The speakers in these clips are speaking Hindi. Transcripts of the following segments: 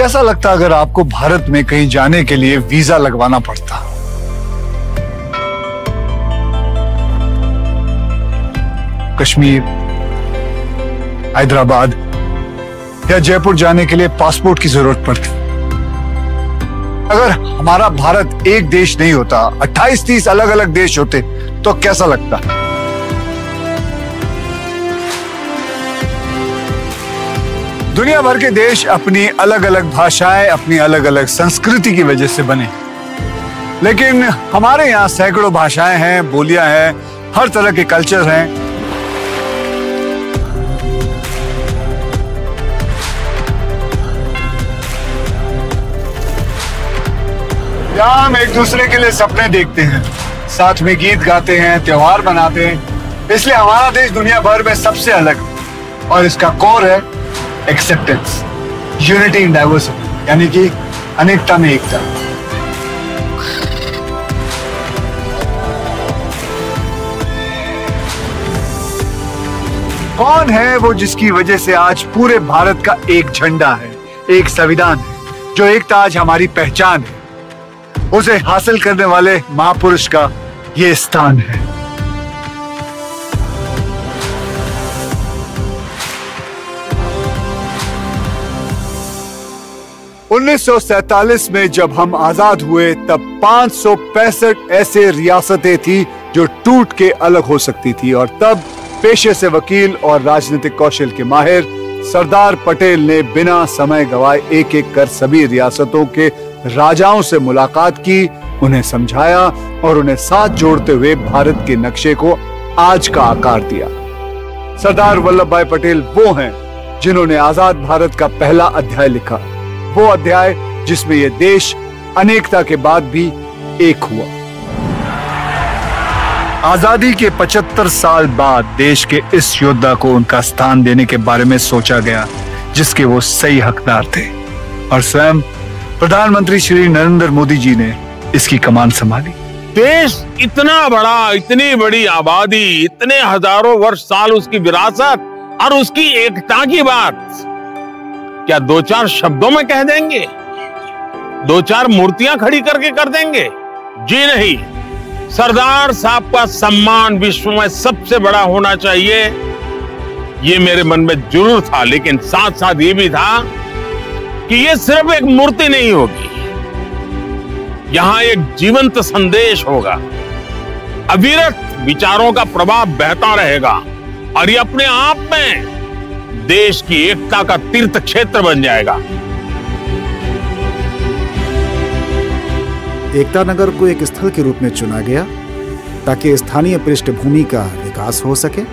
कैसा लगता अगर आपको भारत में कहीं जाने के लिए वीजा लगवाना पड़ता? कश्मीर, हैदराबाद या जयपुर जाने के लिए पासपोर्ट की जरूरत पड़ती। अगर हमारा भारत एक देश नहीं होता, 28-30 अलग अलग देश होते, तो कैसा लगता? दुनिया भर के देश अपनी अलग अलग भाषाएं, अपनी अलग अलग संस्कृति की वजह से बने, लेकिन हमारे यहाँ सैकड़ों भाषाएं हैं, बोलियां हैं, हर तरह के कल्चर हैं। यहाँ हम एक दूसरे के लिए सपने देखते हैं, साथ में गीत गाते हैं, त्योहार मनाते हैं। इसलिए हमारा देश दुनिया भर में सबसे अलग है और इसका कोर है एक्सेप्टेंस, यूनिटी इन डाइवर्सिटी, यानी कि अनेकता में एकता। कौन है वो जिसकी वजह से आज पूरे भारत का एक झंडा है, एक संविधान है, जो एकता आज हमारी पहचान है? उसे हासिल करने वाले महापुरुष का ये स्थान है। (1947) में जब हम आजाद हुए तब 565 ऐसे रियासतें थी जो टूट के अलग हो सकती थी, और तब पेशे से वकील और राजनीतिक कौशल के माहिर सरदार पटेल ने बिना समय गवाए एक एक कर सभी रियासतों के राजाओं से मुलाकात की, उन्हें समझाया और उन्हें साथ जोड़ते हुए भारत के नक्शे को आज का आकार दिया। सरदार वल्लभ भाई पटेल वो हैं जिन्होंने आजाद भारत का पहला अध्याय लिखा, वो अध्याय जिसमें यह देश अनेकता के बाद भी एक हुआ। आजादी के 75 साल बाद देश के इस योद्धा को उनका स्थान देने के बारे में सोचा गया जिसके वो सही हकदार थे, और स्वयं प्रधानमंत्री श्री नरेंद्र मोदी जी ने इसकी कमान संभाली। देश इतना बड़ा, इतनी बड़ी आबादी, इतने हजारों वर्ष साल उसकी विरासत और उसकी एकता की बात क्या 2-4 शब्दों में कह देंगे? 2-4 मूर्तियां खड़ी करके कर देंगे? जी नहीं। सरदार साहब का सम्मान विश्व में सबसे बड़ा होना चाहिए, ये मेरे मन में जरूर था, लेकिन साथ साथ ये भी था कि ये सिर्फ एक मूर्ति नहीं होगी, यहां एक जीवंत संदेश होगा, अविरत विचारों का प्रभाव बहता रहेगा और ये अपने आप में देश की एकता का तीर्थ क्षेत्र बन जाएगा। एकता नगर को एक स्थल के रूप में चुना गया ताकि स्थानीय पृष्ठभूमि का विकास हो सके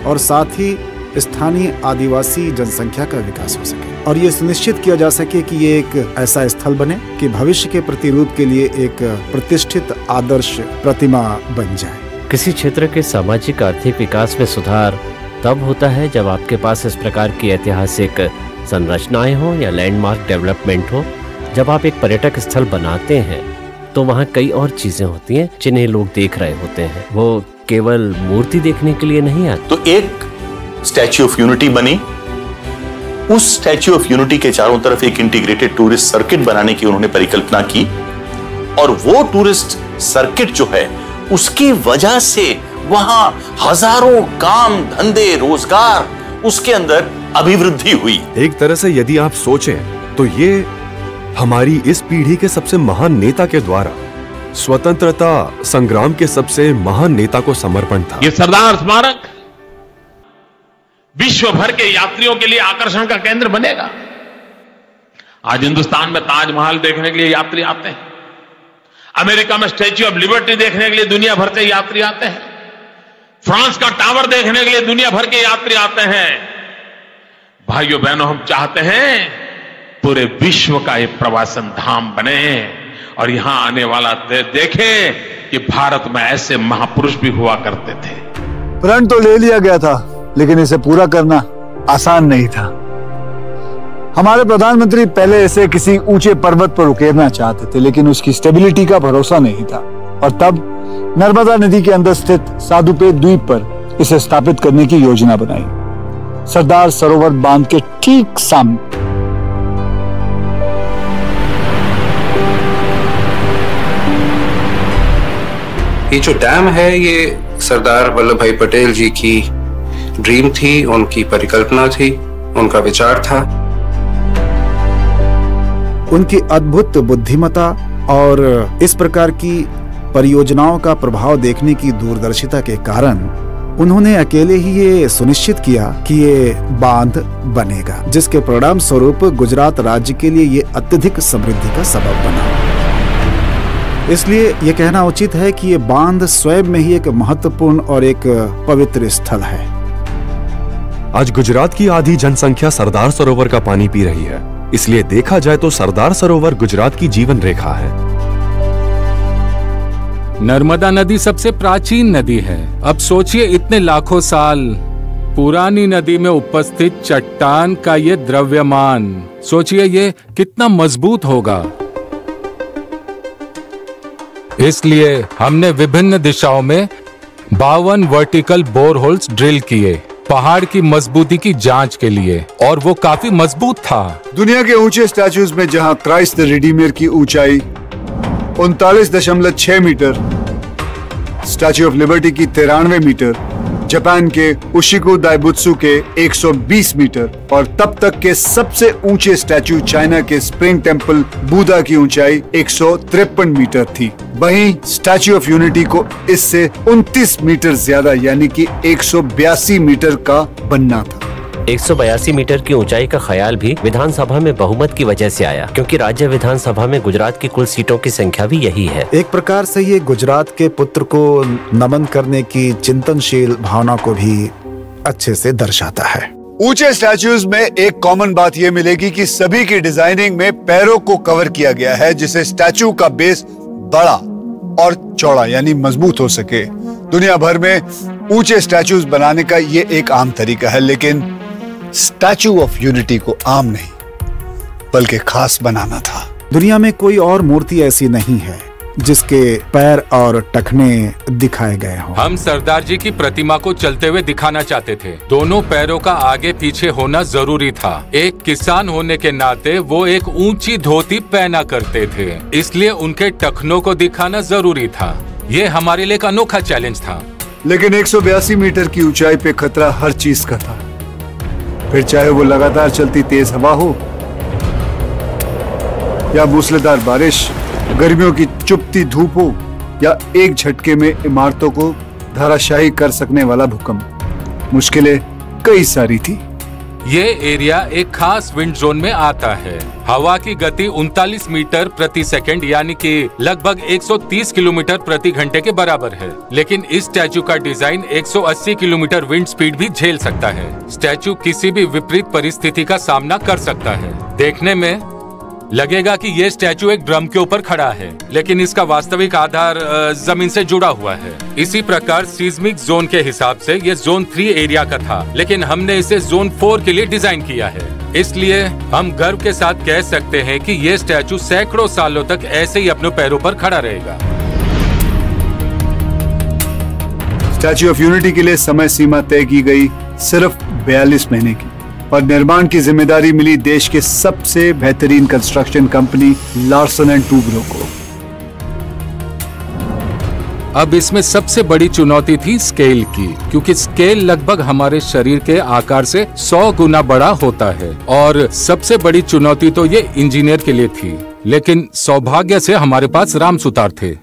और साथ ही स्थानीय आदिवासी जनसंख्या का विकास हो सके, और ये सुनिश्चित किया जा सके कि ये एक ऐसा स्थल बने कि भविष्य के प्रतिरूप के लिए एक प्रतिष्ठित आदर्श प्रतिमा बन जाए। किसी क्षेत्र के सामाजिक आर्थिक विकास में सुधार तब होता है जब आपके पास इस प्रकार की ऐतिहासिक संरचनाएं हो या लैंडमार्क डेवलपमेंट हो। जब आप एक पर्यटक स्थल बनाते हैं तो वहाँ कई और चीजें होती हैं जिन्हें लोग देख रहे होते हैं, वो केवल मूर्ति देखने के लिए नहीं आते। तो एक स्टैच्यू ऑफ यूनिटी बनी, उस स्टैच्यू ऑफ यूनिटी के चारों तरफ एक इंटीग्रेटेड टूरिस्ट सर्किट बनाने की उन्होंने परिकल्पना की, और वो टूरिस्ट सर्किट जो है उसकी वजह से वहां हजारों काम धंधे रोजगार उसके अंदर अभिवृद्धि हुई। एक तरह से यदि आप सोचें तो ये हमारी इस पीढ़ी के सबसे महान नेता के द्वारा स्वतंत्रता संग्राम के सबसे महान नेता को समर्पण था। ये सरदार स्मारक विश्व भर के यात्रियों के लिए आकर्षण का केंद्र बनेगा। आज हिंदुस्तान में ताजमहल देखने के लिए यात्री आते हैं, अमेरिका में स्टैच्यू ऑफ लिबर्टी देखने के लिए दुनिया भर से यात्री आते हैं, फ्रांस का टावर देखने के लिए दुनिया भर के यात्री आते हैं। भाइयों बहनों, हम चाहते हैं पूरे विश्व का ये प्रवासन धाम बने और यहां आने वाला देखे कि भारत में ऐसे महापुरुष भी हुआ करते थे। प्रण तो ले लिया गया था, लेकिन इसे पूरा करना आसान नहीं था। हमारे प्रधानमंत्री पहले इसे किसी ऊंचे पर्वत पर उकेरना चाहते थे, लेकिन उसकी स्टेबिलिटी का भरोसा नहीं था, और तब नर्मदा नदी के अंदर स्थित साधुपे द्वीप पर इसे स्थापित करने की योजना बनाई, सरदार सरोवर बांध के ठीक सामने। ये जो डैम है ये सरदार वल्लभ भाई पटेल जी की ड्रीम थी, उनकी परिकल्पना थी, उनका विचार था। उनकी अद्भुत बुद्धिमत्ता और इस प्रकार की परियोजनाओं का प्रभाव देखने की दूरदर्शिता के कारण उन्होंने अकेले ही ये सुनिश्चित किया कि ये बांध बनेगा, जिसके परिणाम स्वरूप गुजरात राज्य के लिए ये अत्यधिक समृद्धि का सबब बना। इसलिए ये कहना उचित है कि ये बांध स्वयं में ही एक महत्वपूर्ण और एक पवित्र स्थल है। आज गुजरात की आधी जनसंख्या सरदार सरोवर का पानी पी रही है, इसलिए देखा जाए तो सरदार सरोवर गुजरात की जीवन रेखा है। नर्मदा नदी सबसे प्राचीन नदी है। अब सोचिए, इतने लाखों साल पुरानी नदी में उपस्थित चट्टान का ये द्रव्यमान, सोचिए ये कितना मजबूत होगा। इसलिए हमने विभिन्न दिशाओं में 52 वर्टिकल बोरहोल्स ड्रिल किए पहाड़ की मजबूती की जांच के लिए, और वो काफी मजबूत था। दुनिया के ऊंचे स्टैचूज में जहां क्राइस्ट द रिडीमर की ऊंचाई 39.6 मीटर, स्टैच्यू ऑफ लिबर्टी की 93 मीटर, जापान के उशिकु दाइबुत्सु के 120 मीटर और तब तक के सबसे ऊंचे स्टैच्यू चाइना के स्प्रिंग टेम्पल बुद्धा की ऊंचाई 153 मीटर थी। वहीं स्टैच्यू ऑफ यूनिटी को इससे 29 मीटर ज्यादा यानी कि 182 मीटर का बनना था। 182 मीटर की ऊंचाई का ख्याल भी विधानसभा में बहुमत की वजह से आया, क्योंकि राज्य विधानसभा में गुजरात की कुल सीटों की संख्या भी यही है। एक प्रकार से ये गुजरात के पुत्र को नमन करने की चिंतनशील भावना को भी अच्छे से दर्शाता है। ऊंचे स्टैच्यूज में एक कॉमन बात यह मिलेगी कि सभी की डिजाइनिंग में पैरों को कवर किया गया है, जिससे स्टैच्यू का बेस बड़ा और चौड़ा यानी मजबूत हो सके। दुनिया भर में ऊंचे स्टैच्यूज बनाने का ये एक आम तरीका है, लेकिन स्टैच्यू ऑफ यूनिटी को आम नहीं बल्कि खास बनाना था। दुनिया में कोई और मूर्ति ऐसी नहीं है जिसके पैर और टखने दिखाए गए हों। हम सरदार जी की प्रतिमा को चलते हुए दिखाना चाहते थे। दोनों पैरों का आगे पीछे होना जरूरी था। एक किसान होने के नाते वो एक ऊंची धोती पहना करते थे, इसलिए उनके टखनों को दिखाना जरूरी था। ये हमारे लिए एक अनोखा चैलेंज था। लेकिन 182 मीटर की ऊंचाई पे खतरा हर चीज का था, फिर चाहे वो लगातार चलती तेज हवा हो या मूसलाधार बारिश, गर्मियों की चुभती धूप हो या एक झटके में इमारतों को धराशायी कर सकने वाला भूकंप। मुश्किलें कई सारी थी। ये एरिया एक खास विंड जोन में आता है। हवा की गति 39 मीटर प्रति सेकंड यानी कि लगभग 130 किलोमीटर प्रति घंटे के बराबर है। लेकिन इस स्टैचू का डिजाइन 180 किलोमीटर विंड स्पीड भी झेल सकता है। स्टैचू किसी भी विपरीत परिस्थिति का सामना कर सकता है। देखने में लगेगा कि ये स्टैचू एक ड्रम के ऊपर खड़ा है, लेकिन इसका वास्तविक आधार जमीन से जुड़ा हुआ है। इसी प्रकार सीस्मिक जोन के हिसाब से ये जोन 3 एरिया का था, लेकिन हमने इसे जोन 4 के लिए डिजाइन किया है। इसलिए हम गर्व के साथ कह सकते हैं कि ये स्टैचू सैकड़ों सालों तक ऐसे ही अपने पैरों पर खड़ा रहेगा। स्टैच्यू ऑफ यूनिटी के लिए समय सीमा तय की गई सिर्फ 42 महीने की, और निर्माण की जिम्मेदारी मिली देश के सबसे बेहतरीन construction company Larsen and Toubro को। अब इसमें सबसे बड़ी चुनौती थी स्केल की, क्योंकि स्केल लगभग हमारे शरीर के आकार से 100 गुना बड़ा होता है। और सबसे बड़ी चुनौती तो ये इंजीनियर के लिए थी, लेकिन सौभाग्य से हमारे पास राम सुतार थे।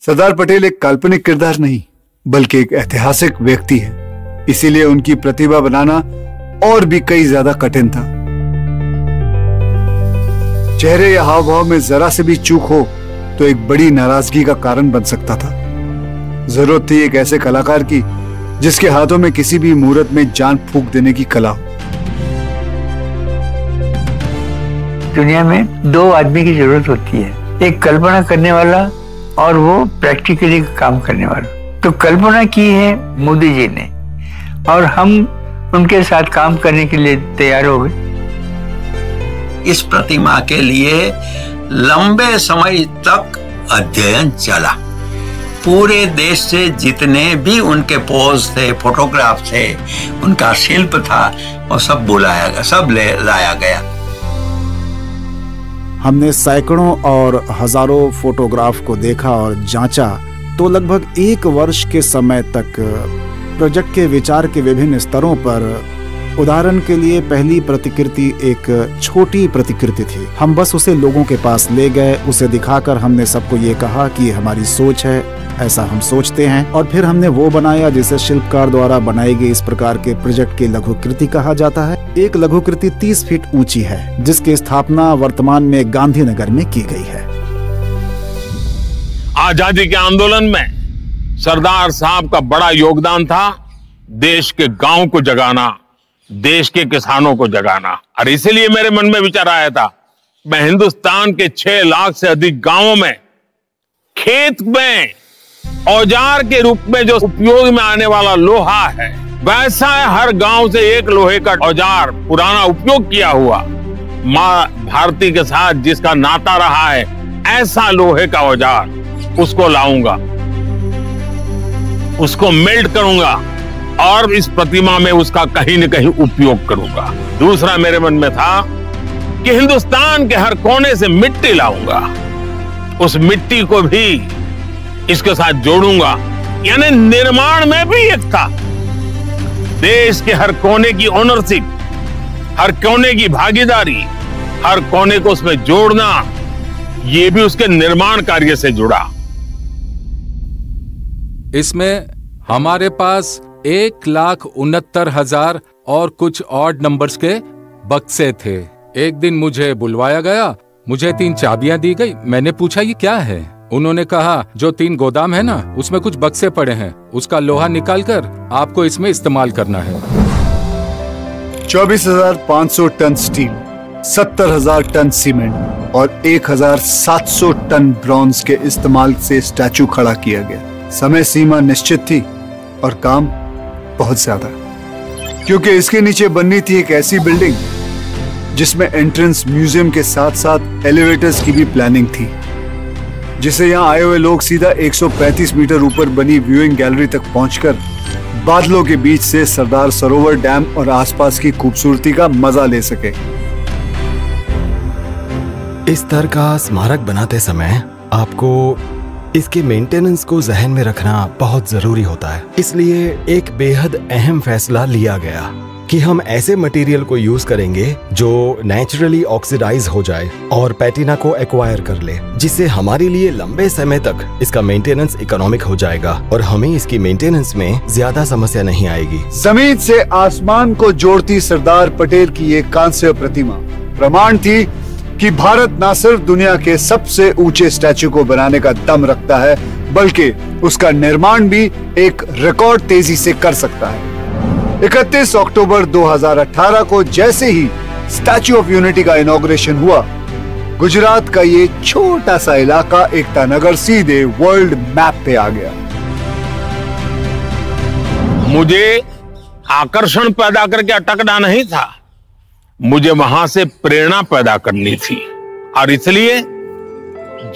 सरदार पटेल एक काल्पनिक किरदार नहीं बल्कि एक ऐतिहासिक व्यक्ति है, इसीलिए उनकी प्रतिभा बनाना और भी कई ज्यादा कठिन था। चेहरे या हाव भाव में जरा से भी चूक हो तो एक बड़ी नाराजगी का कारण बन सकता था। जरूरत थी एक ऐसे कलाकार की जिसके हाथों में किसी भी मुहूर्त में जान फूंक देने की कला हो। दुनिया में 2 आदमी की जरूरत होती है, एक कल्पना करने वाला और वो प्रैक्टिकली काम करने वाला। तो कल्पना की है मोदी जी ने और हम उनके साथ काम करने के लिए तैयार हो गए। इस प्रतिमा के लिए लंबे समय तक अध्ययन चला। पूरे देश से जितने भी उनके पोज थे, फोटोग्राफ थे, उनका शिल्प था, वो सब बुलाया गया, सब लाया गया। हमने सैकड़ों और हजारों फोटोग्राफ को देखा और जांचा तो लगभग 1 वर्ष के समय तक प्रोजेक्ट के विचार के विभिन्न स्तरों पर, उदाहरण के लिए पहली प्रतिकृति एक छोटी प्रतिकृति थी। हम बस उसे लोगों के पास ले गए, उसे दिखाकर हमने सबको ये कहा कि हमारी सोच है, ऐसा हम सोचते हैं, और फिर हमने वो बनाया जिसे शिल्पकार द्वारा बनाई गई इस प्रकार के प्रोजेक्ट की लघुकृति कहा जाता है। एक लघुकृति 30 फीट ऊंची है, जिसकी स्थापना वर्तमान में गांधीनगर में की गई है। आजादी के आंदोलन में सरदार साहब का बड़ा योगदान था देश के गांव को जगाना, देश के किसानों को जगाना। और इसलिए मेरे मन में विचार आया था, मैं हिंदुस्तान के 6 लाख से अधिक गांवों में खेत में औजार के रूप में जो उपयोग में आने वाला लोहा है, वैसा हर गांव से एक लोहे का औजार पुराना उपयोग किया हुआ, मां भारती के साथ जिसका नाता रहा है, ऐसा लोहे का औजार उसको लाऊंगा, उसको मेल्ट करूंगा और इस प्रतिमा में उसका कहीं न कहीं उपयोग करूंगा। दूसरा मेरे मन में था कि हिंदुस्तान के हर कोने से मिट्टी लाऊंगा, उस मिट्टी को भी इसके साथ जोड़ूंगा, यानी निर्माण में भी एक था। देश के हर कोने की ओनरशिप, हर कोने की भागीदारी, हर कोने को उसमें जोड़ना, ये भी उसके निर्माण कार्य से जुड़ा। इसमें हमारे पास 1,69,000 और कुछ ऑड नंबर्स के बक्से थे। एक दिन मुझे बुलवाया गया, मुझे 3 चाबियां दी गई। मैंने पूछा ये क्या है? उन्होंने कहा जो 3 गोदाम है ना, उसमें कुछ बक्से पड़े हैं, उसका लोहा निकालकर आपको इसमें इस्तेमाल करना है। 24,500 टन स्टील, 70,000 टन सीमेंट और 1,700 टन ब्रॉन्ज के इस्तेमाल से स्टैचू खड़ा किया गया। समय सीमा निश्चित थी और काम बहुत ज्यादा, क्योंकि इसके नीचे बननी थी एक ऐसी बिल्डिंग जिसमें एंट्रेंस म्यूजियम के साथ साथ एलिवेटर्स की भी प्लानिंग थी, जिसे यहाँ आए हुए लोग सीधा 135 मीटर ऊपर बनी व्यूइंग गैलरी तक पहुंचकर बादलों के बीच से सरदार सरोवर डैम और आसपास की खूबसूरती का मजा ले सके। इस तरह का स्मारक बनाते समय आपको इसके मेंटेनेंस को जहन में रखना बहुत जरूरी होता है। इसलिए एक बेहद अहम फैसला लिया गया कि हम ऐसे मटेरियल को यूज करेंगे जो नेचुरली ऑक्सीडाइज हो जाए और पैटिना को एक्वायर कर ले, जिससे हमारे लिए लंबे समय तक इसका मेंटेनेंस इकोनॉमिक हो जाएगा और हमें इसकी मेंटेनेंस में ज्यादा समस्या नहीं आएगी। जमीन से आसमान को जोड़ती सरदार पटेल की ये कांस्य प्रतिमा प्रमाण थी कि भारत न सिर्फ दुनिया के सबसे ऊंचे स्टैचू को बनाने का दम रखता है, बल्कि उसका निर्माण भी एक रिकॉर्ड तेजी से कर सकता है। 31 अक्टूबर 2018 को जैसे ही स्टैचू ऑफ यूनिटी का इनॉग्रेशन हुआ, गुजरात का ये छोटा सा इलाका एकता नगर सीधे वर्ल्ड मैप पे आ गया। मुझे आकर्षण पैदा करके अटकना नहीं था, मुझे वहां से प्रेरणा पैदा करनी थी। और इसलिए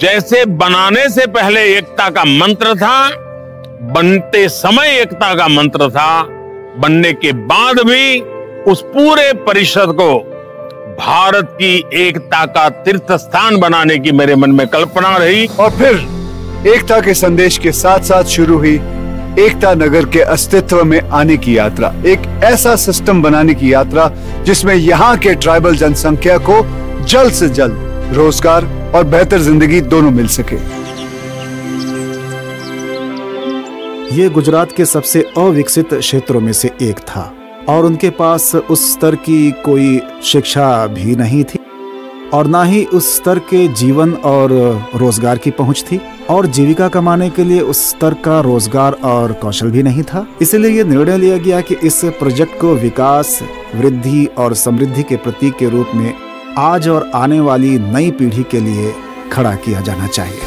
जैसे बनाने से पहले एकता का मंत्र था, बनते समय एकता का मंत्र था, बनने के बाद भी उस पूरे परिषद को भारत की एकता का तीर्थ स्थान बनाने की मेरे मन में कल्पना रही। और फिर एकता के संदेश के साथ साथ शुरू हुई एकता नगर के अस्तित्व में आने की यात्रा, एक ऐसा सिस्टम बनाने की यात्रा जिसमें यहाँ के ट्राइबल जनसंख्या को जल्द से जल्द रोजगार और बेहतर जिंदगी दोनों मिल सके। ये गुजरात के सबसे अविकसित क्षेत्रों में से एक था और उनके पास उस स्तर की कोई शिक्षा भी नहीं थी और ना ही उस स्तर के जीवन और रोजगार की पहुंच थी और जीविका कमाने के लिए उस स्तर का रोजगार और कौशल भी नहीं था। इसलिए ये निर्णय लिया गया कि इस प्रोजेक्ट को विकास, वृद्धि और समृद्धि के प्रतीक के रूप में आज और आने वाली नई पीढ़ी के लिए खड़ा किया जाना चाहिए।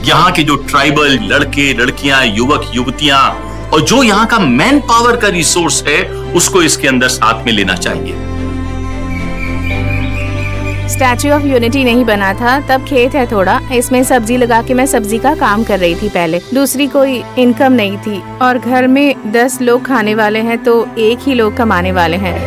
यहाँ के जो ट्राइबल लड़के लड़कियां, युवक युवतियां और जो यहाँ का मैन पावर का रिसोर्स है, उसको इसके अंदर साथ में लेना चाहिए। स्टैच्यू ऑफ यूनिटी नहीं बना था, तब खेत है थोड़ा, इसमें सब्जी लगा के मैं सब्जी का काम कर रही थी पहले। दूसरी कोई इनकम नहीं थी और घर में 10 लोग खाने वाले हैं तो 1 ही लोग कमाने वाले हैं।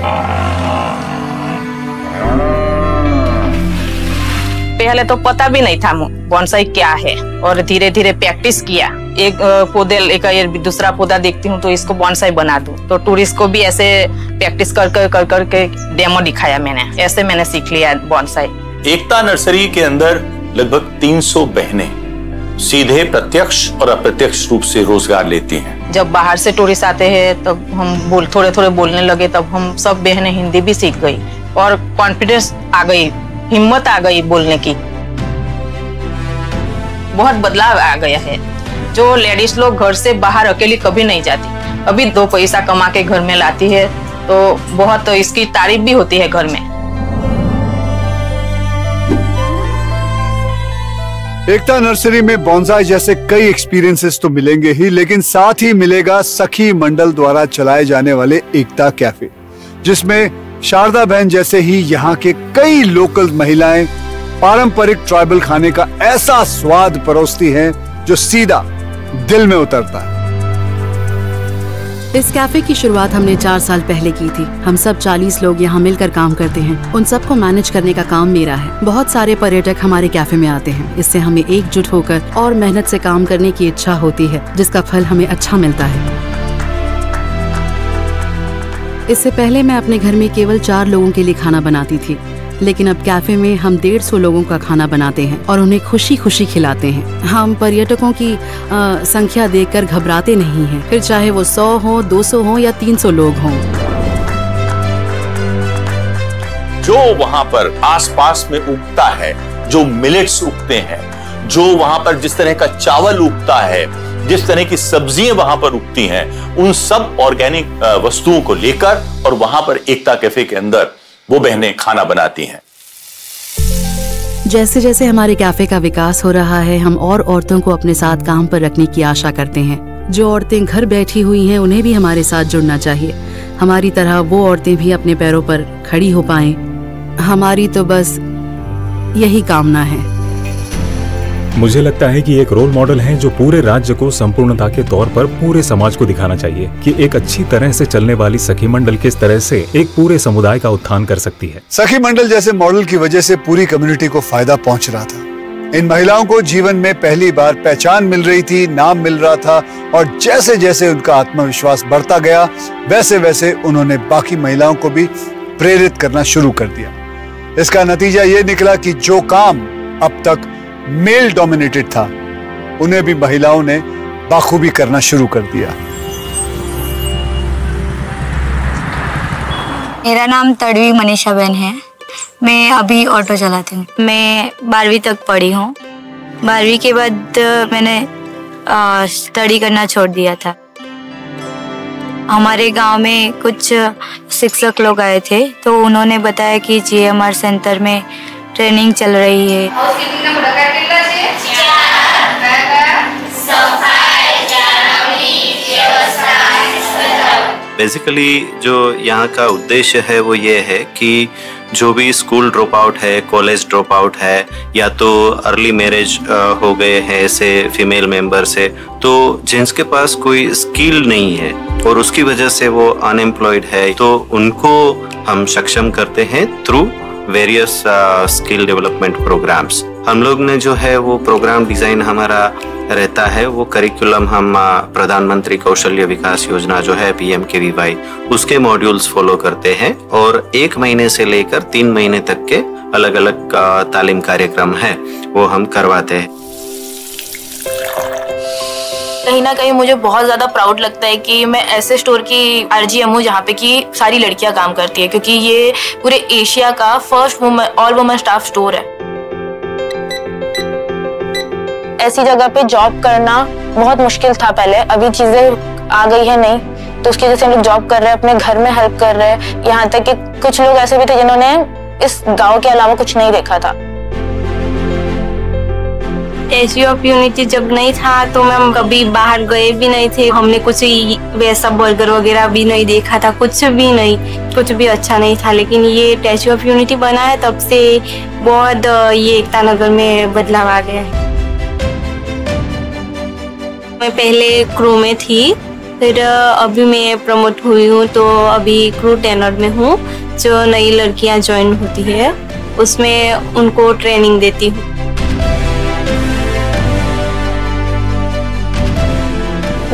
पहले तो पता भी नहीं था बोनसाई क्या है और धीरे धीरे प्रैक्टिस किया एक पौधे लेकर दूसरा पौधा देखती हूँ तो इसको बॉन्साई बना दूं। तो टूरिस्ट को भी ऐसे प्रैक्टिस कर के डेमो दिखाया मैंने, ऐसे मैंने सीख लिया बॉन्साई। एकता नर्सरी के अंदर लगभग 300 बहनें सीधे प्रत्यक्ष और अप्रत्यक्ष रूप से रोजगार लेती हैं। जब बाहर से टूरिस्ट आते हैं तब हम थोड़े बोलने लगे, तब हम सब बहनें हिंदी भी सीख गई और कॉन्फिडेंस आ गई, हिम्मत आ गई बोलने की। बहुत बदलाव आ गया है। जो लेडीज लोग घर से बाहर अकेली कभी नहीं जाती, अभी 2 पैसा कमा के घर में लाती है, तो बहुत इसकी तारीफ भी होती है घर में। एकता नर्सरी में बॉन्साई जैसे कई एक्सपीरियंसेस तो मिलेंगे ही, लेकिन साथ ही मिलेगा सखी मंडल द्वारा चलाए जाने वाले एकता कैफे, जिसमें शारदा बहन जैसे ही यहाँ के कई लोकल महिलाएं पारंपरिक ट्राइबल खाने का ऐसा स्वाद परोसती हैं जो सीधा दिल में उतरता है। इस कैफे की शुरुआत हमने 4 साल पहले की थी। हम सब 40 लोग यहाँ मिलकर काम करते हैं। उन सबको मैनेज करने का काम मेरा है। बहुत सारे पर्यटक हमारे कैफे में आते हैं। इससे हमें एकजुट होकर और मेहनत से काम करने की इच्छा होती है, जिसका फल हमें अच्छा मिलता है। इससे पहले मैं अपने घर में केवल 4 लोगों के लिए खाना बनाती थी, लेकिन अब कैफे में हम 150 लोगों का खाना बनाते हैं और उन्हें खुशी खुशी खिलाते हैं। हम पर्यटकों की संख्या देखकर घबराते नहीं हैं, फिर चाहे वो 100 हो, 200 हो या 300 लोग हों। जो वहां पर आसपास में उगता है, जो मिलेट्स उगते हैं, जो वहां पर जिस तरह का चावल उगता है, जिस तरह की सब्जियां वहां पर उगती हैं, उन सब ऑर्गेनिक वस्तुओं को लेकर और वहां पर एकता कैफे के अंदर वो बहनें खाना बनाती हैं। जैसे जैसे हमारे कैफे का विकास हो रहा है, हम और औरतों को अपने साथ काम पर रखने की आशा करते हैं। जो औरतें घर बैठी हुई हैं, उन्हें भी हमारे साथ जुड़ना चाहिए। हमारी तरह वो औरतें भी अपने पैरों पर खड़ी हो पाएं। हमारी तो बस यही कामना है। मुझे लगता है कि एक रोल मॉडल है जो पूरे राज्य को संपूर्णता के तौर पर पूरे समाज को दिखाना चाहिए कि एक अच्छी तरह से चलने वाली सखी मंडल किस तरह से एक पूरे समुदाय का उत्थान कर सकती है। सखी मंडल जैसे मॉडल की वजह से पूरी कम्युनिटी को फायदा पहुंच रहा था। इन महिलाओं को जीवन में पहली बार पहचान मिल रही थी, नाम मिल रहा था, और जैसे जैसे उनका आत्मविश्वास बढ़ता गया, वैसे वैसे उन्होंने बाकी महिलाओं को भी प्रेरित करना शुरू कर दिया। इसका नतीजा ये निकला कि जो काम अब तक मेल डोमिनेटेड था, उन्हें भी महिलाओं ने बाखूबी करना शुरू कर दिया। मेरा नाम तड़वी मनीषा बहन है। मैं अभी ऑटो चलाती हूँ। मैं 12वीं तक पढ़ी हूँ। 12वीं के बाद मैंने स्टडी करना छोड़ दिया था। हमारे गांव में कुछ शिक्षक लोग आए थे, तो उन्होंने बताया कि GMR सेंटर में ट्रेनिंग चल रही है। बेसिकली जो यहाँ का उद्देश्य है वो ये है कि जो भी स्कूल ड्रॉप आउट है, कॉलेज ड्रॉप आउट है, या तो अर्ली मैरिज हो गए हैं ऐसे फीमेल मेंबर से, तो जिनके पास कोई स्किल नहीं है और उसकी वजह से वो अनएम्प्लॉयड है, तो उनको हम सक्षम करते हैं through various skill development programs. हम लोग ने जो है वो प्रोग्राम डिजाइन हमारा रहता है, वो करिकुलम हम प्रधानमंत्री कौशल्य विकास योजना जो है PMKVY, उसके मॉड्यूल्स फॉलो करते हैं और 1 महीने से लेकर 3 महीने तक के अलग अलग तालीम कार्यक्रम है वो हम करवाते हैं। कहीं ना कहीं मुझे बहुत ज़्यादा प्राउड लगता है कि मैं ऐसे स्टोर की RGM हूँ जहाँ पे कि सारी लड़कियाँ काम करती है, क्योंकि ये पूरे एशिया का first all women staff store है। ऐसी जगह पे जॉब करना बहुत मुश्किल था पहले, अभी चीजें आ गई है नहीं, तो उसकी वजह से हम लोग जॉब कर रहे हैं, अपने घर में हेल्प कर रहे हैं। यहाँ तक कि कुछ लोग ऐसे भी थे जिन्होंने इस गांव के अलावा कुछ नहीं देखा था। स्टैच्यू ऑफ यूनिटी जब नहीं था तो हम कभी बाहर गए भी नहीं थे। हमने कुछ वैसा बर्गर वगैरह भी नहीं देखा था, कुछ भी नहीं, कुछ भी अच्छा नहीं था। लेकिन ये स्टैच्यू ऑफ यूनिटी बना है तब से बहुत ये एकता नगर में बदलाव आ गया है। मैं पहले क्रू में थी, फिर अभी मैं प्रमोट हुई हूँ तो अभी क्रू टेनर में हूँ। जो नई लड़कियाँ ज्वाइन होती है उसमें उनको ट्रेनिंग देती हूँ।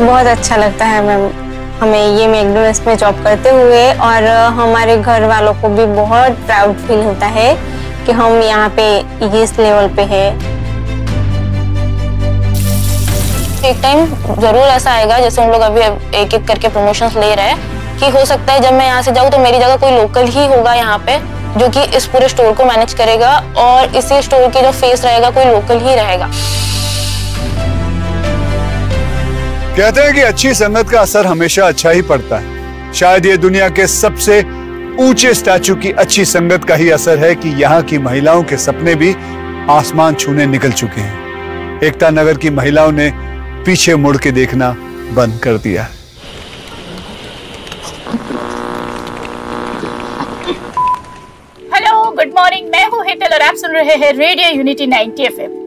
बहुत अच्छा लगता है मैम हमें ये मैकडॉनल्ड्स में जॉब करते हुए, और हमारे घर वालों को भी बहुत प्राउड फील होता है कि हम यहाँ पे इस लेवल पे है। एक टाइम जरूर ऐसा आएगा, जैसे हम लोग अभी एक एक करके प्रमोशंस ले रहे हैं, कि हो सकता है जब मैं यहाँ से जाऊँ तो मेरी जगह कोई लोकल ही होगा यहाँ पे जो कि इस पूरे स्टोर को मैनेज करेगा, और इसी स्टोर के जो फेस रहेगा कोई लोकल ही रहेगा। कहते हैं कि अच्छी संगत का असर हमेशा अच्छा ही पड़ता है। शायद ये दुनिया के सबसे ऊंचे स्टैचू की अच्छी संगत का ही असर है कि यहाँ की महिलाओं के सपने भी आसमान छूने निकल चुके हैं। एकता नगर की महिलाओं ने पीछे मुड़ के देखना बंद कर दिया। Hello, good morning. मैं हूँ हेतल और आप सुन रहे हैं रेडियो यूनिटी 90 FM।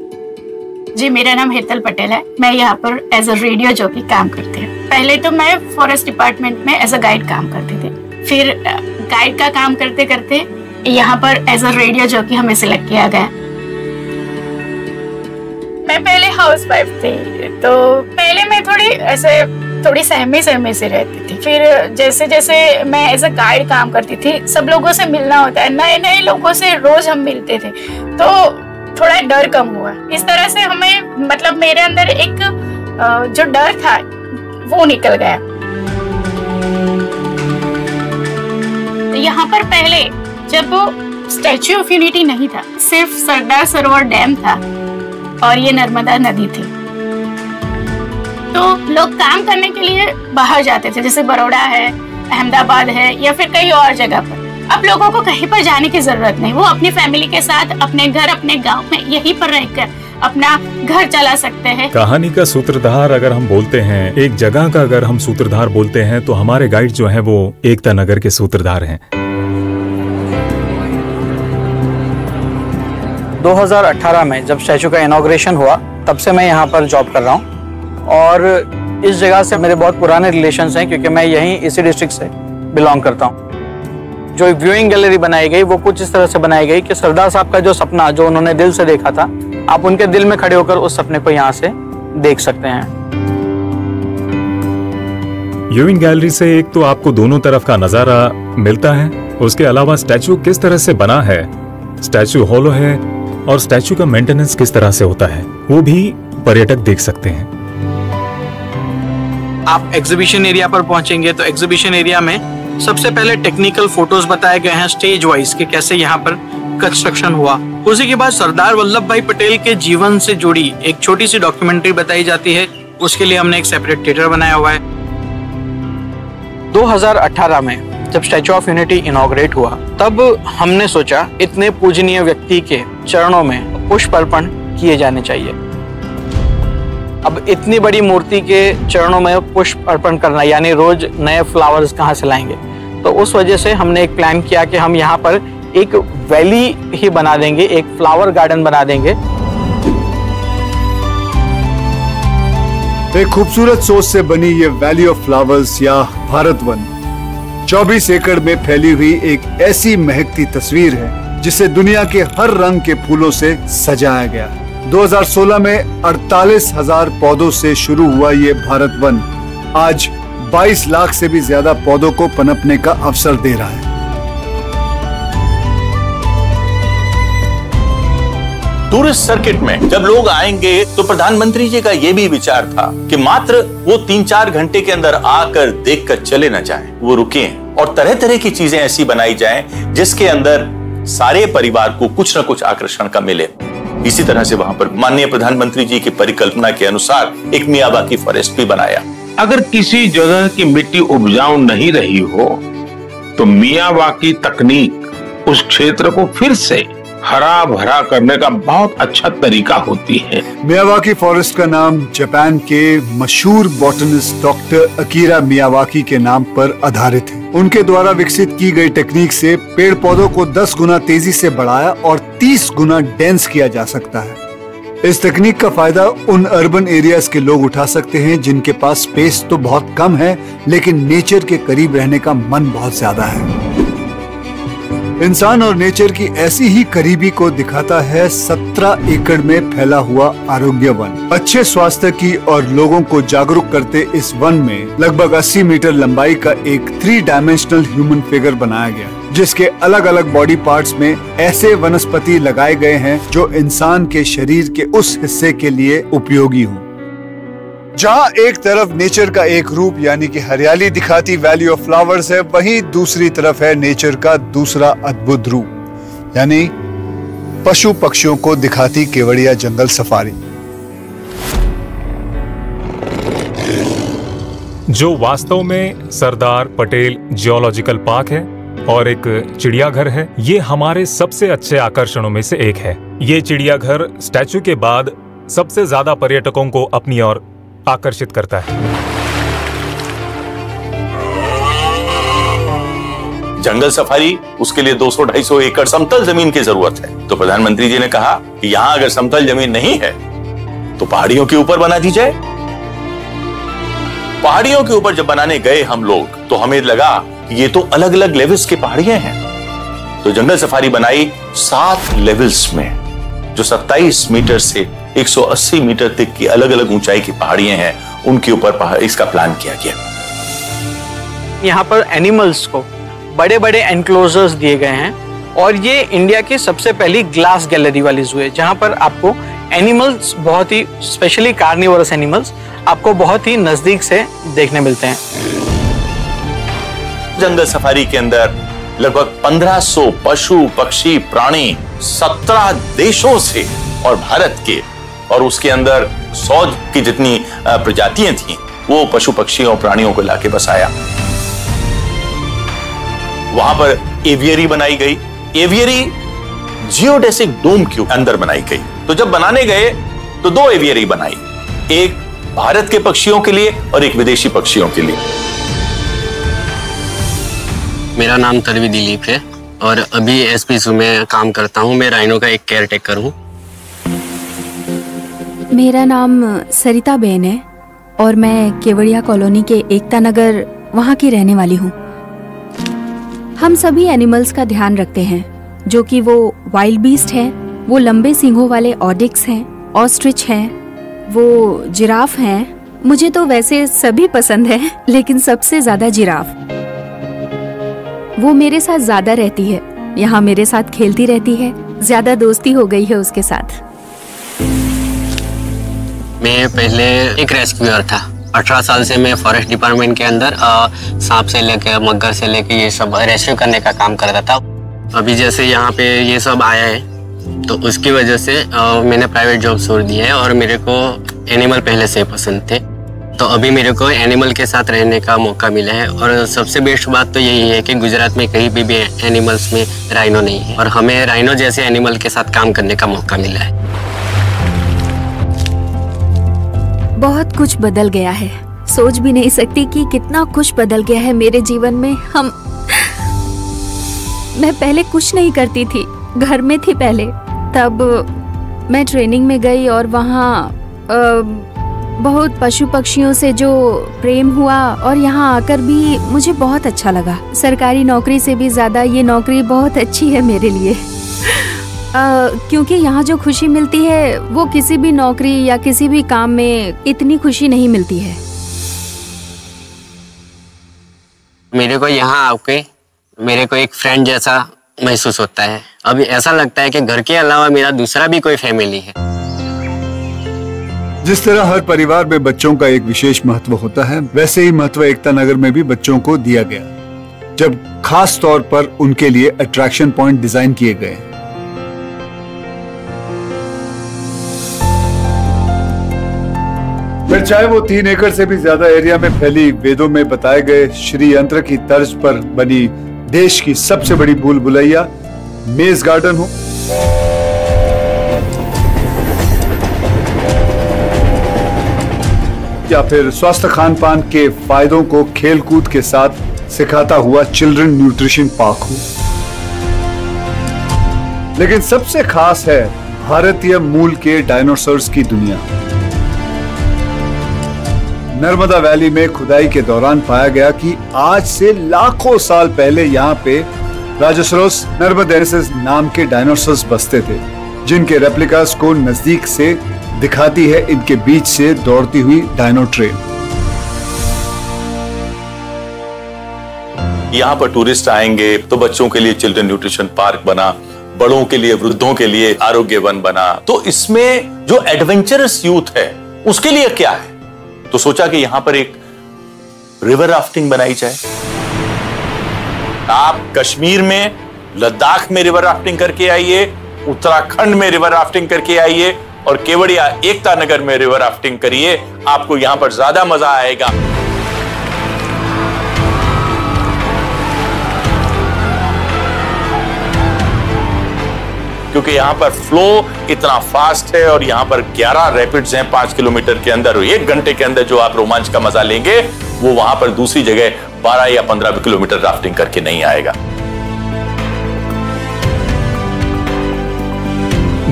जी, मेरा नाम हेतल पटेल है। मैं यहाँ पर एज अ रेडियो जॉकी काम करती हूँ। पहले तो मैं फॉरेस्ट डिपार्टमेंट में एज अ गाइड काम करती थी, फिर गाइड का काम करते करते यहाँ पर एज अ रेडियो जॉकी हमें सिलेक्ट किया गया। मैं पहले हाउसवाइफ थी, तो पहले मैं थोड़ी सहमी से रहती थी। फिर जैसे जैसे मैं एज अ गाइड काम करती थी, सब लोगों से मिलना होता है, नए नए लोगों से रोज हम मिलते थे, तो थोड़ा डर कम हुआ। इस तरह से हमें मतलब मेरे अंदर एक जो डर था वो निकल गया। तो यहाँ पर पहले जब स्टैच्यू ऑफ यूनिटी नहीं था, सिर्फ सरदार सरोवर डैम था और ये नर्मदा नदी थी, तो लोग काम करने के लिए बाहर जाते थे, जैसे बड़ौदा है, अहमदाबाद है या फिर कहीं और जगह पर। अब लोगों को कहीं पर जाने की जरूरत नहीं, वो अपनी फैमिली के साथ अपने घर, अपने गांव में यहीं पर रहकर अपना घर चला सकते हैं। कहानी का सूत्रधार अगर हम बोलते हैं, एक जगह का अगर हम सूत्रधार बोलते हैं, तो हमारे गाइड जो हैं वो एकता नगर के सूत्रधार हैं। 2018 में जब स्टैचू का इनॉग्रेशन हुआ, तब से मैं यहाँ पर जॉब कर रहा हूँ, और इस जगह से मेरे बहुत पुराने रिलेशंस हैं, क्योंकि मैं यहीं इसी डिस्ट्रिक्ट से बिलोंग करता हूँ। जो व्यूइंग गैलरी बनाई गई वो कुछ इस तरह से बनाई गई कि सरदार साहब का जो सपना जो उन्होंने दिल से देखा था, आप उनके दिल में खड़े होकर उस सपने को यहाँ से देख सकते हैं। व्यूइंग गैलरी से एक तो आपको दोनों तरफ का नजारा मिलता है, उसके अलावा स्टैचू किस तरह से बना है, स्टैचू हॉलो है, और स्टैचू का मेंटेनेंस किस तरह से होता है वो भी पर्यटक देख सकते हैं। आप एग्जीबिशन एरिया पर पहुंचेंगे तो एग्जीबिशन एरिया में सबसे पहले टेक्निकल फोटोज बताए गए हैं स्टेज वाइज कि कैसे यहाँ पर कंस्ट्रक्शन हुआ। उसी के बाद सरदार वल्लभ भाई पटेल के जीवन से जुड़ी एक छोटी सी डॉक्यूमेंट्री बताई जाती है, उसके लिए हमने एक सेपरेट थिएटर बनाया हुआ है। 2018 में जब स्टैचू ऑफ यूनिटी इनॉग्रेट हुआ, तब हमने सोचा इतने पूजनीय व्यक्ति के चरणों में पुष्प अर्पण किए जाने चाहिए। अब इतनी बड़ी मूर्ति के चरणों में पुष्प अर्पण करना यानी रोज नए फ्लावर्स कहाँ से लाएंगे, तो उस वजह से हमने एक प्लान किया कि हम यहाँ पर एक वैली ही बना देंगे, एक फ्लावर गार्डन बना देंगे। एक खूबसूरत सोच से बनी ये वैली ऑफ फ्लावर्स या भारत वन 24 एकड़ में फैली हुई एक ऐसी महकती तस्वीर है जिसे दुनिया के हर रंग के फूलों से सजाया गया। 2016 में 48,000 पौधों से शुरू हुआ ये भारत वन आज 22 लाख से भी ज्यादा पौधों को पनपने का अवसर दे रहा है। टूरिस्ट सर्किट में जब लोग आएंगे तो प्रधानमंत्री जी का यह भी विचार था कि मात्र वो 3-4 घंटे के अंदर आकर देखकर चले न जाएं, वो रुकें और तरह तरह की चीजें ऐसी बनाई जाएं जिसके अंदर सारे परिवार को कुछ न कुछ आकर्षण का मिले। इसी तरह से वहां पर माननीय प्रधानमंत्री जी की परिकल्पना के अनुसार एक मियावाकी फॉरेस्ट भी बनाया। अगर किसी जगह की मिट्टी उपजाऊ नहीं रही हो तो मियावाकी तकनीक उस क्षेत्र को फिर से हरा भरा करने का बहुत अच्छा तरीका होती है। मियावाकी फॉरेस्ट का नाम जापान के मशहूर बॉटनिस्ट डॉक्टर अकीरा मियावाकी के नाम पर आधारित है। उनके द्वारा विकसित की गई टेक्निक से पेड़ पौधों को 10 गुना तेजी से बढ़ाया और 30 गुना डेंस किया जा सकता है। इस तकनीक का फायदा उन अर्बन एरियाज के लोग उठा सकते हैं जिनके पास स्पेस तो बहुत कम है लेकिन नेचर के करीब रहने का मन बहुत ज्यादा है। इंसान और नेचर की ऐसी ही करीबी को दिखाता है 17 एकड़ में फैला हुआ आरोग्य वन। अच्छे स्वास्थ्य की और लोगों को जागरूक करते इस वन में लगभग 80 मीटर लंबाई का एक 3 डायमेंशनल ह्यूमन फिगर बनाया गया, जिसके अलग अलग बॉडी पार्ट्स में ऐसे वनस्पति लगाए गए हैं जो इंसान के शरीर के उस हिस्से के लिए उपयोगी हों। जहाँ एक तरफ नेचर का एक रूप यानी कि हरियाली दिखाती वैली ऑफ फ्लावर्स है, वहीं दूसरी तरफ है नेचर का दूसरा अद्भुत रूप यानी पशु पक्षियों को दिखाती केवड़िया जंगल सफारी, जो वास्तव में सरदार पटेल जियोलॉजिकल पार्क है और एक चिड़ियाघर है। ये हमारे सबसे अच्छे आकर्षणों में से एक है। ये चिड़ियाघर स्टैचू के बाद सबसे ज्यादा पर्यटकों को अपनी ओर आकर्षित करता है। जंगल सफारी, उसके लिए 200-250 एकड़ समतल जमीन की जरूरत है। तो प्रधानमंत्री जी ने कहा कि यहां अगर समतल जमीन नहीं है तो पहाड़ियों के ऊपर बना दी जाए। पहाड़ियों के ऊपर जब बनाने गए हम लोग तो हमें लगा कि ये तो अलग अलग लेवल्स की पहाड़ियां हैं। तो जंगल सफारी बनाई 7 लेवल्स में, जो 27 मीटर से 180 मीटर तक की अलग अलग ऊंचाई की पहाड़ियां हैं, उनके ऊपर इसका प्लान किया गया। यहाँ पर एनिमल्स को बड़े बड़े एनक्लोजर्स दिए गए हैं और ये इंडिया की सबसे पहली ग्लास गैलरी वाली जू है, जहाँ पर आपको एनिमल्स बहुत ही स्पेशली कार्निवोरस एनिमल्स आपको बहुत ही नजदीक से देखने मिलते हैं। जंगल सफारी के अंदर लगभग 1500 पशु पक्षी प्राणी 17 देशों से और भारत के, और उसके अंदर 100 की जितनी प्रजातियां थीं, वो पशु पक्षियों और प्राणियों को लाके बसाया। वहां पर एवियरी बनाई गई। एवियरी जियोडेसिक डोम के अंदर बनाई गई। तो जब बनाने गए तो 2 एवियरी बनाई, एक भारत के पक्षियों के लिए और एक विदेशी पक्षियों के लिए। मेरा नाम तलवी दिलीप है और अभी एसपी जू में काम करता हूँ। मैं राइनो का एक केयर टेकर हूँ। मेरा नाम सरिता बेन है और मैं केवड़िया कॉलोनी के एकता नगर वहाँ की रहने वाली हूँ। हम सभी एनिमल्स का ध्यान रखते हैं, जो कि वो वाइल्ड बीस्ट है, वो लंबे सींगों वाले ऑडिक्स हैं, ऑस्ट्रिच हैं, वो जिराफ हैं। मुझे तो वैसे सभी पसंद है, लेकिन सबसे ज्यादा जिराफ। वो मेरे साथ ज्यादा रहती है, यहाँ मेरे साथ खेलती रहती है, ज्यादा दोस्ती हो गई है उसके साथ। मैं पहले एक रेस्क्यूअर था। 18 साल से मैं फॉरेस्ट डिपार्टमेंट के अंदर सांप से लेकर मगर से लेकर ये सब रेस्क्यू करने का काम करता था। अभी जैसे यहाँ पे ये सब आया है तो उसकी वजह से मैंने प्राइवेट जॉब छोड़ दी है और मेरे को एनिमल पहले से पसंद थे। तो अभी मेरे को एनिमल के साथ रहने का मौका मिला है और सबसे बेस्ट बात तो यही है कि गुजरात में कहीं भी एनिमल्स में राइनो नहीं है और हमें राइनो जैसे एनिमल के साथ काम करने का मौका मिला है। बहुत कुछ बदल गया है, सोच भी नहीं सकती कि कितना कुछ बदल गया है मेरे जीवन में। मैं पहले कुछ नहीं करती थी, घर में थी पहले। तब मैं ट्रेनिंग में गई और वहाँ बहुत पशु पक्षियों से जो प्रेम हुआ और यहाँ आकर भी मुझे बहुत अच्छा लगा। सरकारी नौकरी से भी ज्यादा ये नौकरी बहुत अच्छी है मेरे लिए, क्योंकि यहाँ जो खुशी मिलती है वो किसी भी नौकरी या किसी भी काम में इतनी खुशी नहीं मिलती है। मेरे को यहाँ आके मेरे को एक फ्रेंड जैसा महसूस होता है। अभी ऐसा लगता है कि घर के अलावा मेरा दूसरा भी कोई फैमिली है। जिस तरह हर परिवार में बच्चों का एक विशेष महत्व होता है, वैसे ही महत्व एकता नगर में भी बच्चों को दिया गया, जब खास तौर पर उनके लिए अट्रैक्शन पॉइंट डिजाइन किए गए। फिर चाहे वो 3 एकड़ से भी ज्यादा एरिया में फैली वेदों में बताए गए श्री यंत्र की तर्ज पर बनी देश की सबसे बड़ी भूल भुलैया मेज गार्डन हो, या फिर स्वस्थ खान पान के फायदों को खेल कूद के साथ सिखाता हुआ चिल्ड्रन न्यूट्रिशन पार्क हो, लेकिन सबसे खास है भारतीय मूल के डायनासोर्स की दुनिया। नर्मदा वैली में खुदाई के दौरान पाया गया कि आज से लाखों साल पहले यहाँ पे राजोसोरस नर्मदेनेसिस नाम के डायनासोर्स बसते थे, जिनके रेप्लिकास को नजदीक से दिखाती है इनके बीच से दौड़ती हुई डायनो ट्रेन। यहाँ पर टूरिस्ट आएंगे तो बच्चों के लिए चिल्ड्रन न्यूट्रिशन पार्क बना, बड़ों के लिए, वृद्धों के लिए आरोग्य वन बना। तो इसमें जो एडवेंचरस यूथ है उसके लिए क्या है, तो सोचा कि यहां पर एक रिवर राफ्टिंग बनाई जाए। आप कश्मीर में, लद्दाख में रिवर राफ्टिंग करके आइए, उत्तराखंड में रिवर राफ्टिंग करके आइए और केवड़िया एकता नगर में रिवर राफ्टिंग करिए, आपको यहां पर ज्यादा मजा आएगा। क्योंकि यहाँ पर फ्लो इतना फास्ट है और यहाँ पर 11 रैपिड्स हैं 5 किलोमीटर के अंदर। 1 घंटे के अंदर जो आप रोमांच का मजा लेंगे वो वहां पर दूसरी जगह 12 या 15 किलोमीटर राफ्टिंग करके नहीं आएगा।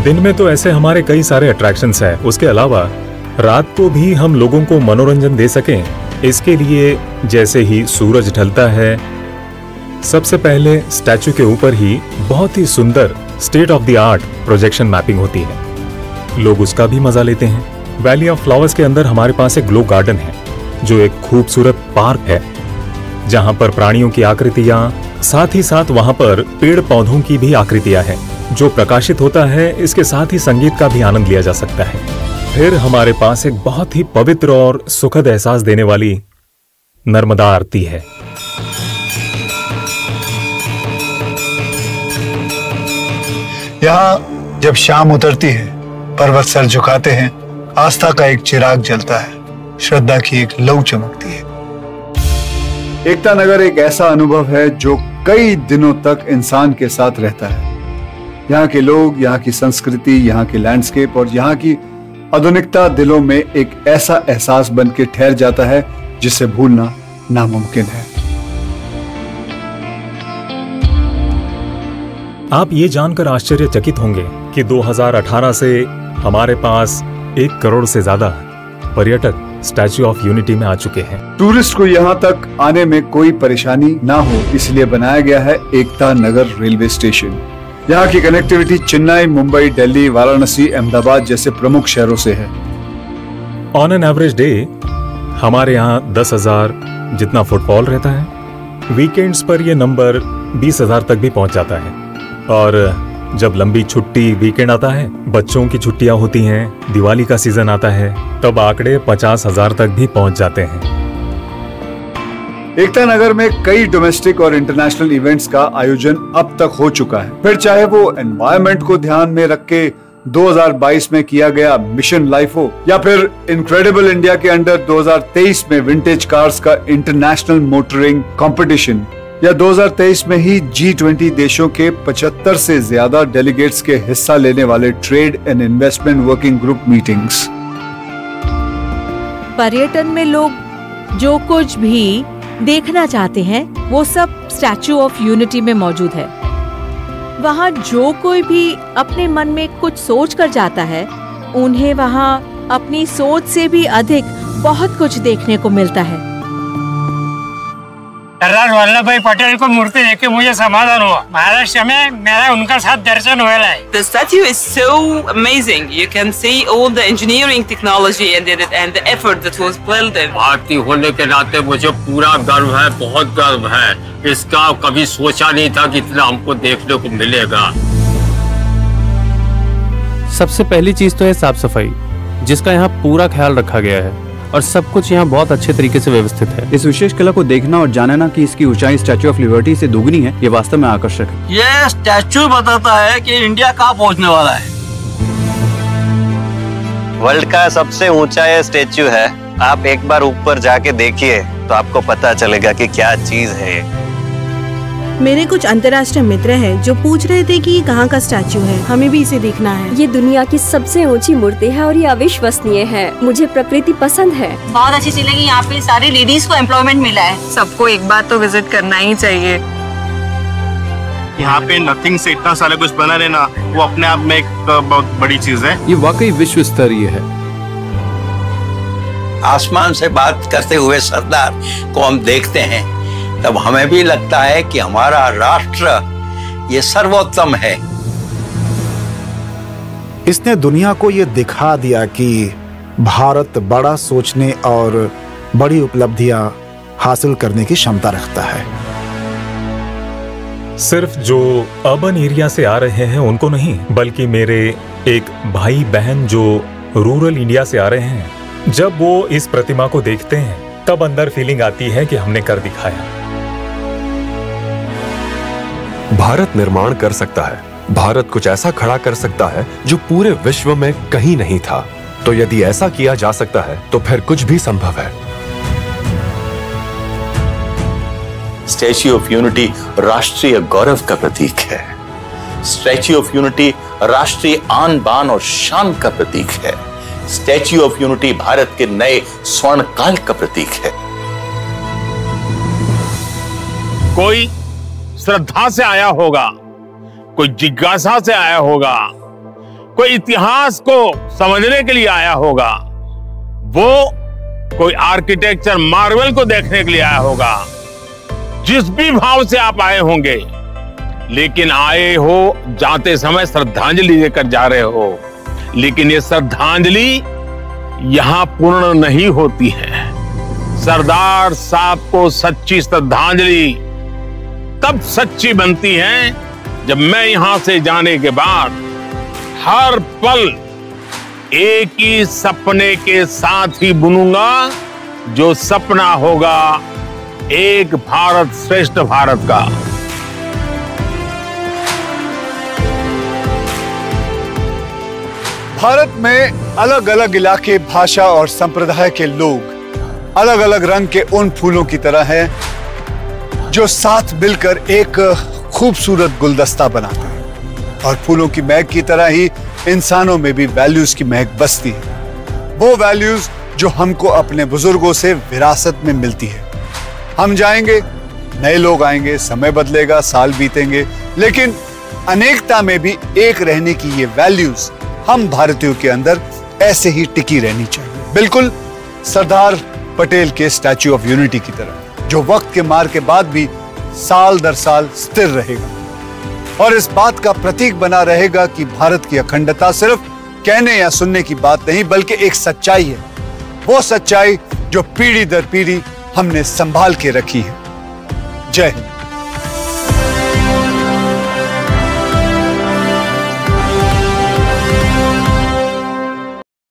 दिन में तो ऐसे हमारे कई सारे अट्रैक्शंस हैं, उसके अलावा रात को भी हम लोगों को मनोरंजन दे सकें, इसके लिए जैसे ही सूरज ढलता है, सबसे पहले स्टैचू के ऊपर ही बहुत ही सुंदर state of the art projection mapping होती है। लोग उसका भी मजा लेते हैं। वैली ऑफ फ्लावर्स के अंदर हमारे पास एक ग्लो गार्डन है, जो एक खूबसूरत पार्क है, जहां पर प्राणियों की आकृतियां, साथ ही साथ वहां पर पेड़ पौधों की भी आकृतियां हैं, जो प्रकाशित होता है। इसके साथ ही संगीत का भी आनंद लिया जा सकता है। फिर हमारे पास एक बहुत ही पवित्र और सुखद एहसास देने वाली नर्मदा आरती है। यहाँ जब शाम उतरती है, पर्वत सर झुकाते हैं, आस्था का एक चिराग जलता है, श्रद्धा की एक लौ चमकती है। एकता नगर एक ऐसा अनुभव है जो कई दिनों तक इंसान के साथ रहता है। यहाँ के लोग, यहाँ की संस्कृति, यहाँ के लैंडस्केप और यहाँ की आधुनिकता दिलों में एक ऐसा एहसास बन के ठहर जाता है जिसे भूलना नामुमकिन है। आप ये जानकर आश्चर्यचकित होंगे कि 2018 से हमारे पास 1 करोड़ से ज्यादा पर्यटक स्टैच्यू ऑफ यूनिटी में आ चुके हैं। टूरिस्ट को यहाँ तक आने में कोई परेशानी ना हो, इसलिए बनाया गया है एकता नगर रेलवे स्टेशन। यहाँ की कनेक्टिविटी चेन्नई, मुंबई, दिल्ली, वाराणसी, अहमदाबाद जैसे प्रमुख शहरों से है। ऑन एन एवरेज डे हमारे यहाँ 10,000 जितना फुटफॉल रहता है। वीकेंड्स पर यह नंबर 20,000 तक भी पहुंच जाता है। और जब लंबी छुट्टी वीकेंड आता है, बच्चों की छुट्टियां होती हैं, दिवाली का सीजन आता है, तब आंकड़े 50,000 तक भी पहुंच जाते हैं। एकता नगर में कई डोमेस्टिक और इंटरनेशनल इवेंट्स का आयोजन अब तक हो चुका है। फिर चाहे वो एनवायरनमेंट को ध्यान में रख के 2022 में किया गया मिशन लाइफ हो, या फिर इनक्रेडिबल इंडिया के अंडर 2023 में विंटेज कार्स का इंटरनेशनल मोटरिंग कंपटीशन, या 2023 में ही G20 देशों के 75 से ज्यादा डेलीगेट्स के हिस्सा लेने वाले trade and investment working group meetings. पर्यटन में लोग जो कुछ भी देखना चाहते हैं वो सब स्टैच्यू ऑफ यूनिटी में मौजूद है। वहाँ जो कोई भी अपने मन में कुछ सोच कर जाता है, उन्हें वहाँ अपनी सोच से भी अधिक बहुत कुछ देखने को मिलता है। सरदार वल्लभ भाई पटेल को मूर्ति देख के मुझे समाधान हुआ। महाराष्ट्र में मेरा उनका साथ दर्शन हुआ है। The statue is so amazing. You can see all the engineering technology and the effort that was built in. भारतीय होने के नाते मुझे पूरा गर्व है, बहुत गर्व है। इसका कभी सोचा नहीं था कि इतना हमको देखने को मिलेगा। सबसे पहली चीज तो है साफ सफाई, जिसका यहाँ पूरा ख्याल रखा गया है और सब कुछ यहाँ बहुत अच्छे तरीके से व्यवस्थित है। इस विशेष कला को देखना और जानना कि इसकी ऊंचाई स्टैच्यू ऑफ लिबर्टी से दोगुनी है, ये वास्तव में आकर्षक है। ये स्टैच्यू बताता है कि इंडिया कहाँ पहुँचने वाला है। वर्ल्ड का सबसे ऊंचा ये स्टैच्यू है। आप एक बार ऊपर जाके देखिए तो आपको पता चलेगा कि क्या चीज है। मेरे कुछ अंतर्राष्ट्रीय मित्र हैं जो पूछ रहे थे कि ये कहाँ का स्टैच्यू है, हमें भी इसे देखना है। ये दुनिया की सबसे ऊंची मूर्ति है और ये अविश्वसनीय है। मुझे प्रकृति पसंद है। बहुत अच्छी चीज लगी, यहाँ पे सारी लेडीज को एम्प्लॉयमेंट मिला है। सबको एक बार तो विजिट करना ही चाहिए। यहाँ पे नथिंग से इतना सारा कुछ बना रहना, वो अपने आप में एक बहुत बड़ी चीज है। ये वाकई विश्व स्तरीय है। आसमान से बात करते हुए सरदार को हम देखते हैं, तब हमें भी लगता है कि हमारा राष्ट्र ये सर्वोत्तम है। इसने दुनिया को ये दिखा दिया कि भारत बड़ा सोचने और बड़ी उपलब्धियां हासिल करने की क्षमता रखता है। सिर्फ जो अर्बन एरिया से आ रहे हैं उनको नहीं, बल्कि मेरे एक भाई बहन जो रूरल इंडिया से आ रहे हैं, जब वो इस प्रतिमा को देखते हैं तब अंदर फीलिंग आती है कि हमने कर दिखाया। भारत निर्माण कर सकता है, भारत कुछ ऐसा खड़ा कर सकता है जो पूरे विश्व में कहीं नहीं था। तो यदि ऐसा किया जा सकता है तो फिर कुछ भी संभव है। स्टैच्यू ऑफ यूनिटी राष्ट्रीय गौरव का प्रतीक है। स्टैच्यू ऑफ यूनिटी राष्ट्रीय आन बान और शान का प्रतीक है। स्टैच्यू ऑफ यूनिटी भारत के नए स्वर्ण काल का प्रतीक है। कोई श्रद्धा से आया होगा, कोई जिज्ञासा से आया होगा, कोई इतिहास को समझने के लिए आया होगा, वो कोई आर्किटेक्चर मार्वल को देखने के लिए आया होगा। जिस भी भाव से आप आए होंगे, लेकिन आए हो जाते समय श्रद्धांजलि लेकर जा रहे हो। लेकिन ये श्रद्धांजलि यहां पूर्ण नहीं होती है। सरदार साहब को सच्ची श्रद्धांजलि तब सच्ची बनती है जब मैं यहां से जाने के बाद हर पल एक ही सपने के साथ ही बुनूंगा, जो सपना होगा एक भारत श्रेष्ठ भारत का। भारत में अलग अलग इलाके, भाषा और संप्रदाय के लोग अलग अलग रंग के उन फूलों की तरह हैं जो साथ मिलकर एक खूबसूरत गुलदस्ता बनाते हैं। और फूलों की महक की तरह ही इंसानों में भी वैल्यूज की महक बसती है। वो वैल्यूज जो हमको अपने बुजुर्गों से विरासत में मिलती है। हम जाएंगे, नए लोग आएंगे, समय बदलेगा, साल बीतेंगे, लेकिन अनेकता में भी एक रहने की ये वैल्यूज हम भारतीयों के अंदर ऐसे ही टिकी रहनी चाहिए। बिल्कुल सरदार पटेल के स्टैच्यू ऑफ यूनिटी की तरह, जो वक्त के मार के बाद भी साल दर साल स्थिर रहेगा और इस बात का प्रतीक बना रहेगा कि भारत की अखंडता सिर्फ कहने या सुनने की बात नहीं, बल्कि एक सच्चाई है। वो सच्चाई जो पीढ़ी दर पीढ़ी हमने संभाल के रखी है। जय हिंद।